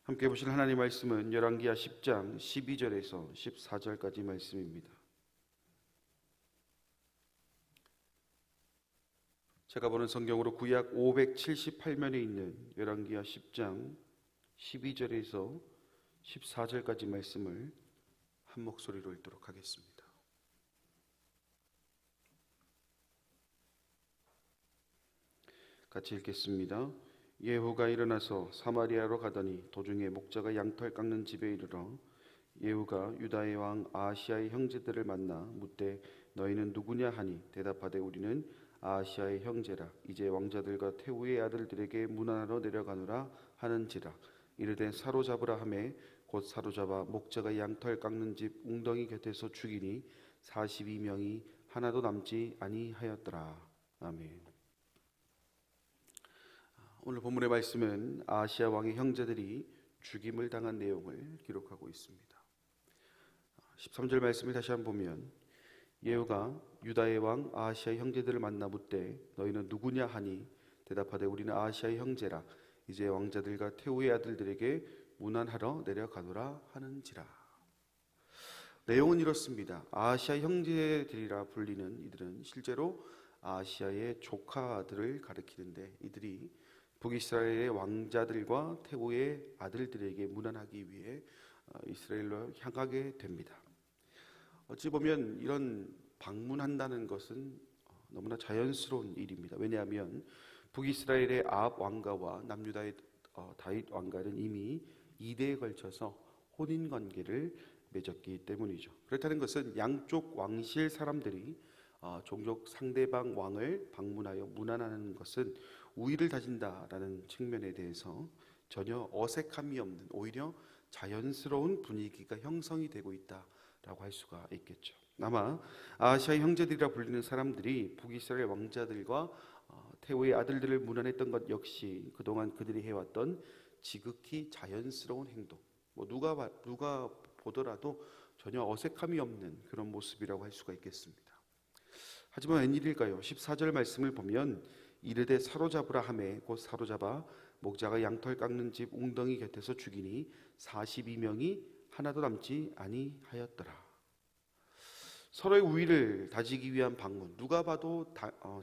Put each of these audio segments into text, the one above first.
함께 보실 하나님 말씀은 열왕기하 10장 12절에서 14절까지 말씀입니다. 제가 보는 성경으로 구약 578면에 있는 열왕기하 10장 12절에서 14절까지 말씀을 한 목소리로 읽도록 하겠습니다. 같이 읽겠습니다. 예후가 일어나서 사마리아로 가더니 도중에 목자가 양털 깎는 집에 이르러 예후가 유다의 왕 아하시아의 형제들을 만나 묻되 너희는 누구냐 하니 대답하되 우리는 아하시아의 형제라. 이제 왕자들과 태후의 아들들에게 문안하러 내려가노라 하는지라. 이르되 사로잡으라 하매 곧 사로잡아 목자가 양털 깎는 집 웅덩이 곁에서 죽이니 42명이 하나도 남지 아니하였더라. 아멘. 오늘 본문의 말씀은 아하시아 왕의 형제들이 죽임을 당한 내용을 기록하고 있습니다. 13절 말씀을 다시 한번 보면 예후가 유다의 왕 아하시아의 형제들을 만나 묻되 너희는 누구냐 하니 대답하되 우리는 아하시아의 형제라. 이제 왕자들과 태후의 아들들에게 문안하러 내려가노라 하는지라. 내용은 이렇습니다. 아하시아 형제들이라 불리는 이들은 실제로 아하시아의 조카들을 가리키는데 이들이 북이스라엘의 왕자들과 태후의 아들들에게 문안하기 위해 이스라엘로 향하게 됩니다. 어찌 보면 이런 방문한다는 것은 너무나 자연스러운 일입니다. 왜냐하면 북이스라엘의 아합 왕가와 남유다의 다윗 왕가는 이미 2대에 걸쳐서 혼인 관계를 맺었기 때문이죠. 그렇다는 것은 양쪽 왕실 사람들이 종족 상대방 왕을 방문하여 문안하는 것은 우위를 다진다라는 측면에 대해서 전혀 어색함이 없는 오히려 자연스러운 분위기가 형성이 되고 있다라고 할 수가 있겠죠. 아마 아하시아 형제들이라 불리는 사람들이 북이스라엘 왕자들과 태후의 아들들을 문안했던 것 역시 그동안 그들이 해왔던 지극히 자연스러운 행동, 누가 보더라도 전혀 어색함이 없는 그런 모습이라고 할 수가 있겠습니다. 하지만 웬일일까요? 14절 말씀을 보면 이르되 사로잡으라 하매 곧 사로잡아 목자가 양털 깎는 집 웅덩이 곁에서 죽이니 42명이 하나도 남지 아니하였더라. 서로의 우위를 다지기 위한 방문, 누가 봐도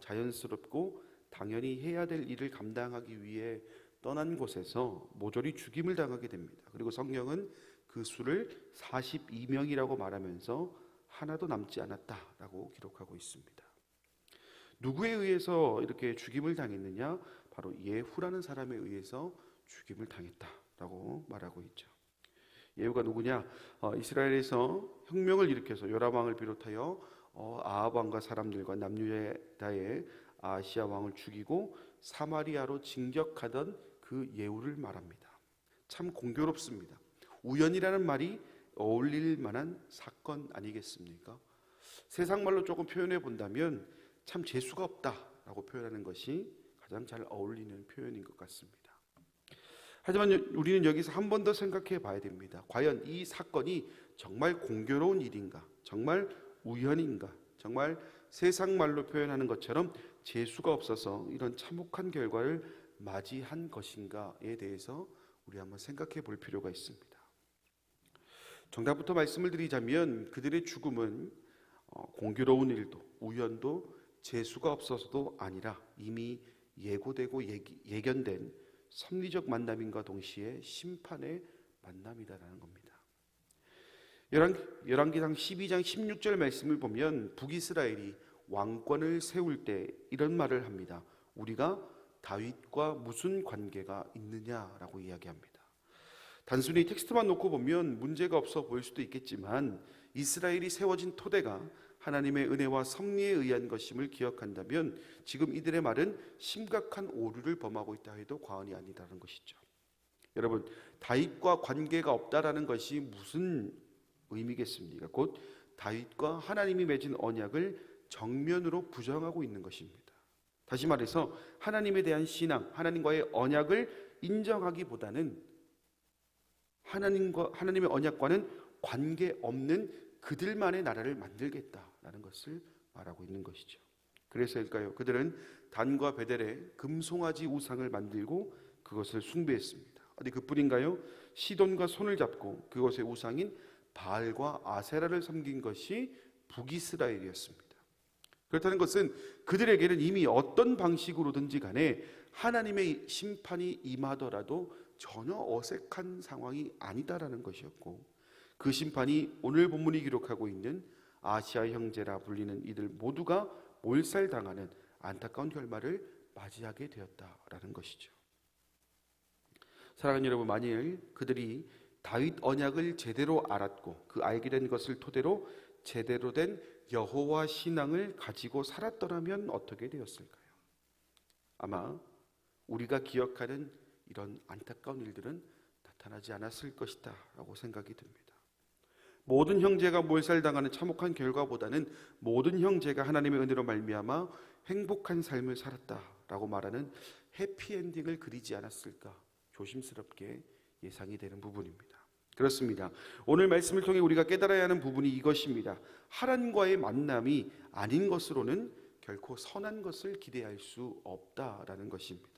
자연스럽고 당연히 해야 될 일을 감당하기 위해 떠난 곳에서 모조리 죽임을 당하게 됩니다. 그리고 성경은 그 수를 42명이라고 말하면서 하나도 남지 않았다라고 기록하고 있습니다. 누구에 의해서 이렇게 죽임을 당했느냐? 바로 예후라는 사람에 의해서 죽임을 당했다라고 말하고 있죠. 예후가 누구냐? 이스라엘에서 혁명을 일으켜서 요람 왕을 비롯하여 아합 왕과 사람들과 남유다의 아하시아 왕을 죽이고 사마리아로 진격하던 그 예후를 말합니다. 참 공교롭습니다. 우연이라는 말이 어울릴 만한 사건 아니겠습니까? 세상 말로 조금 표현해 본다면 참 재수가 없다라고 표현하는 것이 가장 잘 어울리는 표현인 것 같습니다. 하지만 우리는 여기서 한 번 더 생각해 봐야 됩니다. 과연 이 사건이 정말 공교로운 일인가? 정말 우연인가? 정말 세상 말로 표현하는 것처럼 재수가 없어서 이런 참혹한 결과를 맞이한 것인가에 대해서 우리 한번 생각해 볼 필요가 있습니다. 정답부터 말씀을 드리자면 그들의 죽음은 공교로운 일도 우연도 재수가 없어서도 아니라 이미 예고되고 예견된 섭리적 만남인과 동시에 심판의 만남이다라는 겁니다. 열왕기상 12장 16절 말씀을 보면 북이스라엘이 왕권을 세울 때 이런 말을 합니다. 우리가 다윗과 무슨 관계가 있느냐라고 이야기합니다. 단순히 텍스트만 놓고 보면 문제가 없어 보일 수도 있겠지만 이스라엘이 세워진 토대가 하나님의 은혜와 섭리에 의한 것임을 기억한다면 지금 이들의 말은 심각한 오류를 범하고 있다 해도 과언이 아니다라는 것이죠. 여러분, 다윗과 관계가 없다라는 것이 무슨 의미겠습니까? 곧 다윗과 하나님이 맺은 언약을 정면으로 부정하고 있는 것입니다. 다시 말해서 하나님에 대한 신앙, 하나님과의 언약을 인정하기보다는 하나님의 언약과는 관계없는 그들만의 나라를 만들겠다라는 것을 말하고 있는 것이죠. 그래서일까요? 그들은 단과 베델에 금송아지 우상을 만들고 그것을 숭배했습니다. 어디 그뿐인가요? 시돈과 손을 잡고 그곳의 우상인 바알과 아세라를 섬긴 것이 북이스라엘이었습니다. 그렇다는 것은 그들에게는 이미 어떤 방식으로든지 간에 하나님의 심판이 임하더라도 전혀 어색한 상황이 아니다라는 것이었고, 그 심판이 오늘 본문이 기록하고 있는 아시아 형제라 불리는 이들 모두가 몰살당하는 안타까운 결말을 맞이하게 되었다라는 것이죠. 사랑하는 여러분, 만일 그들이 다윗 언약을 제대로 알았고 그 알게 된 것을 토대로 제대로 된 여호와 신앙을 가지고 살았더라면 어떻게 되었을까요? 아마 우리가 기억하는 이런 안타까운 일들은 나타나지 않았을 것이다 라고 생각이 듭니다. 모든 형제가 몰살당하는 참혹한 결과보다는 모든 형제가 하나님의 은혜로 말미암아 행복한 삶을 살았다라고 말하는 해피엔딩을 그리지 않았을까 조심스럽게 예상이 되는 부분입니다. 그렇습니다. 오늘 말씀을 통해 우리가 깨달아야 하는 부분이 이것입니다. 하나님과의 만남이 아닌 것으로는 결코 선한 것을 기대할 수 없다라는 것입니다.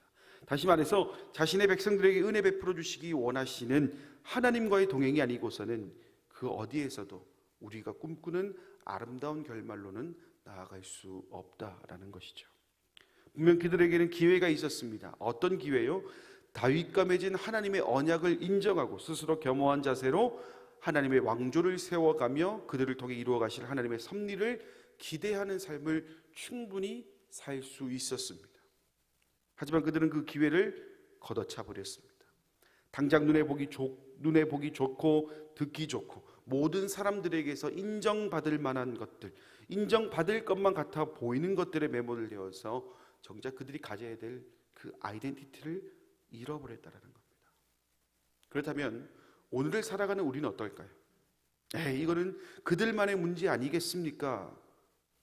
다시 말해서 자신의 백성들에게 은혜 베풀어 주시기 원하시는 하나님과의 동행이 아니고서는 그 어디에서도 우리가 꿈꾸는 아름다운 결말로는 나아갈 수 없다라는 것이죠. 분명 그들에게는 기회가 있었습니다. 어떤 기회요? 다윗과 맺은 하나님의 언약을 인정하고 스스로 겸허한 자세로 하나님의 왕조를 세워가며 그들을 통해 이루어 가실 하나님의 섭리를 기대하는 삶을 충분히 살 수 있었습니다. 하지만 그들은 그 기회를 걷어차 버렸습니다. 당장 눈에 보기 좋고 듣기 좋고 모든 사람들에게서 인정받을 만한 것들, 인정받을 것만 같아 보이는 것들에 매몰을 되어서 정작 그들이 가져야 될 그 아이덴티티를 잃어버렸다는 겁니다. 그렇다면 오늘을 살아가는 우리는 어떨까요? 이거는 그들만의 문제 아니겠습니까?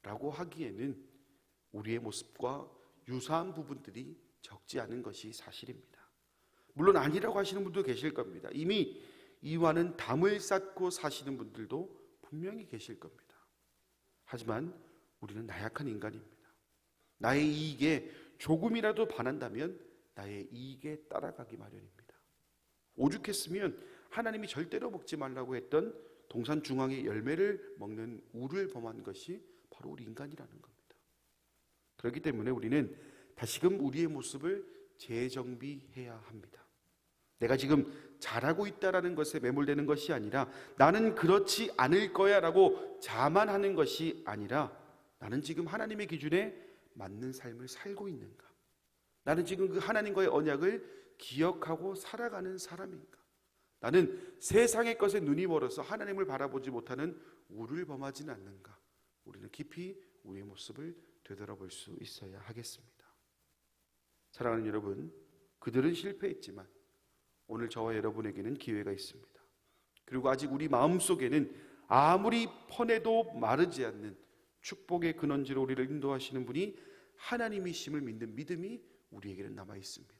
라고 하기에는 우리의 모습과 유사한 부분들이 적지 않은 것이 사실입니다. 물론 아니라고 하시는 분도 계실 겁니다. 이미 이와는 담을 쌓고 사시는 분들도 분명히 계실 겁니다. 하지만 우리는 나약한 인간입니다. 나의 이익에 조금이라도 반한다면 나의 이익에 따라가기 마련입니다. 오죽했으면 하나님이 절대로 먹지 말라고 했던 동산 중앙의 열매를 먹는 우를 범한 것이 바로 우리 인간이라는 겁니다. 그렇기 때문에 우리는 다시금 우리의 모습을 재정비해야 합니다. 내가 지금 잘하고 있다라는 것에 매몰되는 것이 아니라 나는 그렇지 않을 거야 라고 자만하는 것이 아니라 나는 지금 하나님의 기준에 맞는 삶을 살고 있는가? 나는 지금 그 하나님과의 언약을 기억하고 살아가는 사람인가? 나는 세상의 것에 눈이 멀어서 하나님을 바라보지 못하는 우를 범하지는 않는가? 우리는 깊이 우리의 모습을 되돌아볼 수 있어야 하겠습니다. 사랑하는 여러분, 그들은 실패했지만 오늘 저와 여러분에게는 기회가 있습니다. 그리고 아직 우리 마음속에는 아무리 퍼내도 마르지 않는 축복의 근원지로 우리를 인도하시는 분이 하나님이심을 믿는 믿음이 우리에게는 남아 있습니다.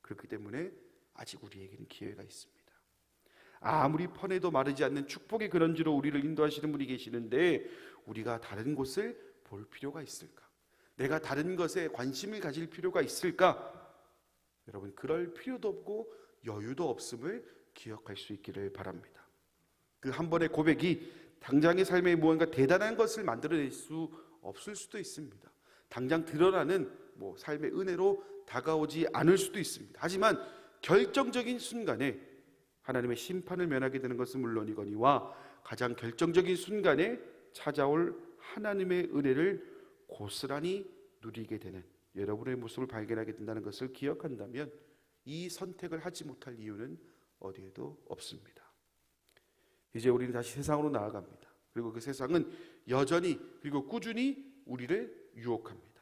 그렇기 때문에 아직 우리에게는 기회가 있습니다. 아무리 퍼내도 마르지 않는 축복의 근원지로 우리를 인도하시는 분이 계시는데 우리가 다른 곳을 볼 필요가 있을까? 내가 다른 것에 관심을 가질 필요가 있을까? 여러분, 그럴 필요도 없고 여유도 없음을 기억할 수 있기를 바랍니다. 그 한 번의 고백이 당장의 삶에 무언가 대단한 것을 만들어낼 수 없을 수도 있습니다. 당장 드러나는 삶의 은혜로 다가오지 않을 수도 있습니다. 하지만 결정적인 순간에 하나님의 심판을 면하게 되는 것은 물론이거니와 가장 결정적인 순간에 찾아올 하나님의 은혜를 고스란히 누리게 되는 여러분의 모습을 발견하게 된다는 것을 기억한다면 이 선택을 하지 못할 이유는 어디에도 없습니다. 이제 우리는 다시 세상으로 나아갑니다. 그리고 그 세상은 여전히 그리고 꾸준히 우리를 유혹합니다.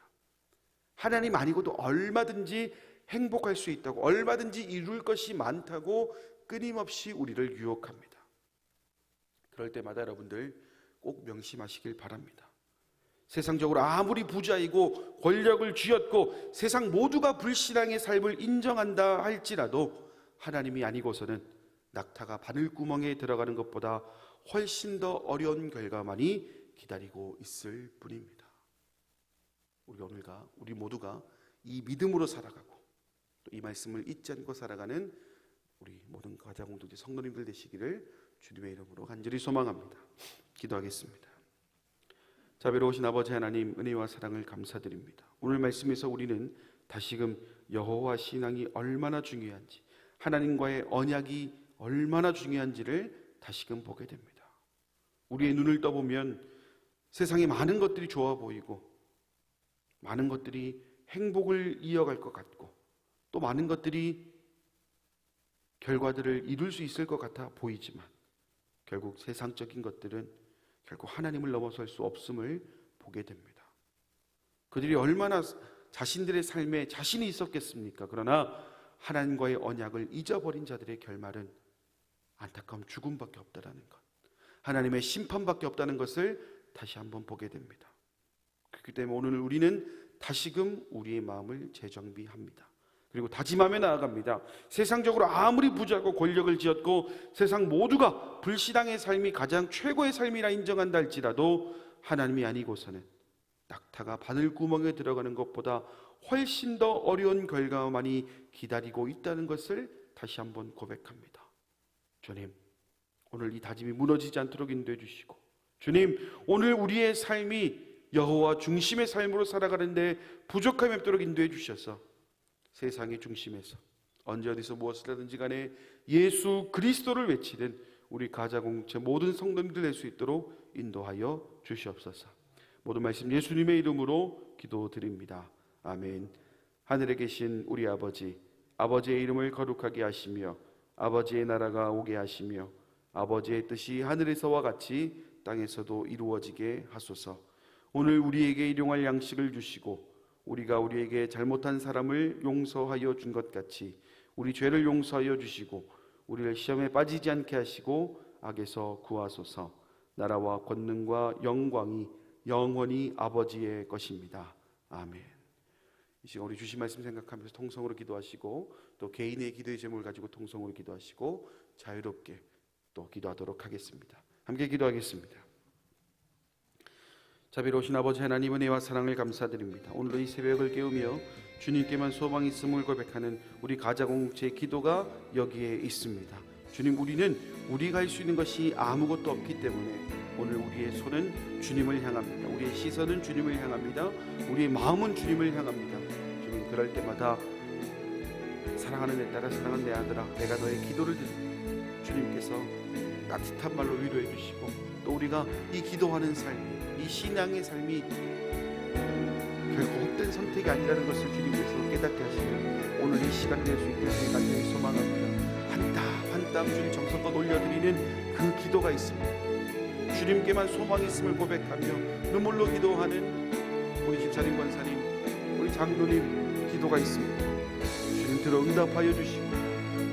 하나님 아니고도 얼마든지 행복할 수 있다고, 얼마든지 이룰 것이 많다고 끊임없이 우리를 유혹합니다. 그럴 때마다 여러분들 꼭 명심하시길 바랍니다. 세상적으로 아무리 부자이고 권력을 쥐었고 세상 모두가 불신앙의 삶을 인정한다 할지라도 하나님이 아니고서는 낙타가 바늘구멍에 들어가는 것보다 훨씬 더 어려운 결과만이 기다리고 있을 뿐입니다. 우리 모두가 이 믿음으로 살아가고 또 이 말씀을 잊지 않고 살아가는 우리 모든 가자 공동체 성도님들 되시기를 주님의 이름으로 간절히 소망합니다. 기도하겠습니다. 자비로우신 아버지 하나님, 은혜와 사랑을 감사드립니다. 오늘 말씀에서 우리는 다시금 여호와 신앙이 얼마나 중요한지, 하나님과의 언약이 얼마나 중요한지를 다시금 보게 됩니다. 우리의 눈을 떠보면 세상에 많은 것들이 좋아 보이고, 많은 것들이 행복을 이어갈 것 같고, 또 많은 것들이 결과들을 이룰 수 있을 것 같아 보이지만, 결국 세상적인 것들은 결국 하나님을 넘어설 수 없음을 보게 됩니다. 그들이 얼마나 자신들의 삶에 자신이 있었겠습니까? 그러나 하나님과의 언약을 잊어버린 자들의 결말은 안타까운 죽음밖에 없다라는 것, 하나님의 심판밖에 없다는 것을 다시 한번 보게 됩니다. 그렇기 때문에 오늘 우리는 다시금 우리의 마음을 재정비합니다. 그리고 다짐하며 나아갑니다. 세상적으로 아무리 부자고 권력을 지었고 세상 모두가 불신앙의 삶이 가장 최고의 삶이라 인정한다 할지라도 하나님이 아니고서는 낙타가 바늘구멍에 들어가는 것보다 훨씬 더 어려운 결과만이 기다리고 있다는 것을 다시 한번 고백합니다. 주님, 오늘 이 다짐이 무너지지 않도록 인도해 주시고, 주님, 오늘 우리의 삶이 여호와 중심의 삶으로 살아가는데 부족함이 없도록 인도해 주셔서 세상의 중심에서 언제 어디서 무엇을 하든지 간에 예수 그리스도를 외치는 우리 가자공동체 모든 성도님들 될 수 있도록 인도하여 주시옵소서. 모든 말씀 예수님의 이름으로 기도드립니다. 아멘. 하늘에 계신 우리 아버지, 아버지의 이름을 거룩하게 하시며 아버지의 나라가 오게 하시며 아버지의 뜻이 하늘에서와 같이 땅에서도 이루어지게 하소서. 오늘 우리에게 일용할 양식을 주시고 우리가 우리에게 잘못한 사람을 용서하여 준 것 같이 우리 죄를 용서하여 주시고 우리를 시험에 빠지지 않게 하시고 악에서 구하소서. 나라와 권능과 영광이 영원히 아버지의 것입니다. 아멘. 이 시간 우리 주신 말씀 생각하면서 통성으로 기도하시고 또 개인의 기도의 제목을 가지고 통성으로 기도하시고 자유롭게 또 기도하도록 하겠습니다. 함께 기도하겠습니다. 자비로우신 아버지 하나님, 은혜와 사랑을 감사드립니다. 오늘도 이 새벽을 깨우며 주님께만 소망이 있음을 고백하는 우리 가자공동체의 기도가 여기에 있습니다. 주님, 우리는 우리가 할 수 있는 것이 아무것도 없기 때문에 오늘 우리의 손은 주님을 향합니다. 우리의 시선은 주님을 향합니다. 우리의 마음은 주님을 향합니다. 주님, 그럴 때마다 사랑하는 내 딸아, 사랑하는 내 아들아, 내가 너의 기도를 듣는 주님께서 따뜻한 말로 위로해 주시고 또 우리가 이 기도하는 삶이, 이 신앙의 삶이 결코 헛된 선택이 아니라는 것을 주님께서 깨닫게 하시는 오늘 이 시간이 될 수 있기를 간절히 소망합니다. 한 땀 한 땀 주님 정성껏 올려드리는 그 기도가 있습니다. 주님께만 소망이 있음을 고백하며 눈물로 기도하는 우리 집사님, 권사님, 우리 장로님 기도가 있습니다. 주님 들어 응답하여 주시고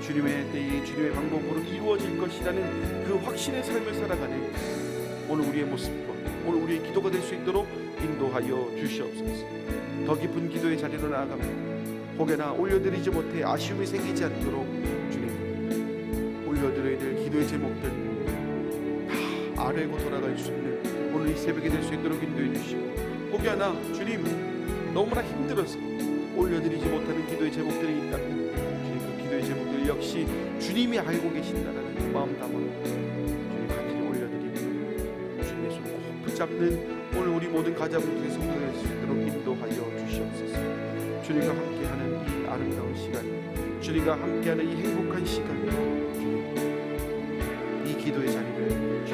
주님의 때에 주님의 방법으로 이루어질 것이라는 그 확신의 삶을 살아가는 오늘 우리의 모습과 오늘 우리의 기도가 될 수 있도록 인도하여 주시옵소서. 더 깊은 기도의 자리로 나아갑니다. 혹여나 올려드리지 못해 아쉬움이 생기지 않도록 주님, 올려드려야 될 기도의 제목들 다 아뢰고 돌아갈 수 있는 오늘 이 새벽이 될 수 있도록 인도해 주시고, 혹여나 주님 너무나 힘들어서 올려드리지 못하는 기도의 제목들이 있다면 주님 그 기도의 제목들 역시 주님이 알고 계신다라는 그 마음 담아 주님 간절히 올려드리며 주님의 손 꼭 붙잡는 오늘 우리 모든 가자분들의 성도가 될 수 있도록 인도하여 주시옵소서. 주님과 함께하는 이 아름다운 시간, 주님과 함께하는 이 행복한 시간, 주님 이 기도의 자리를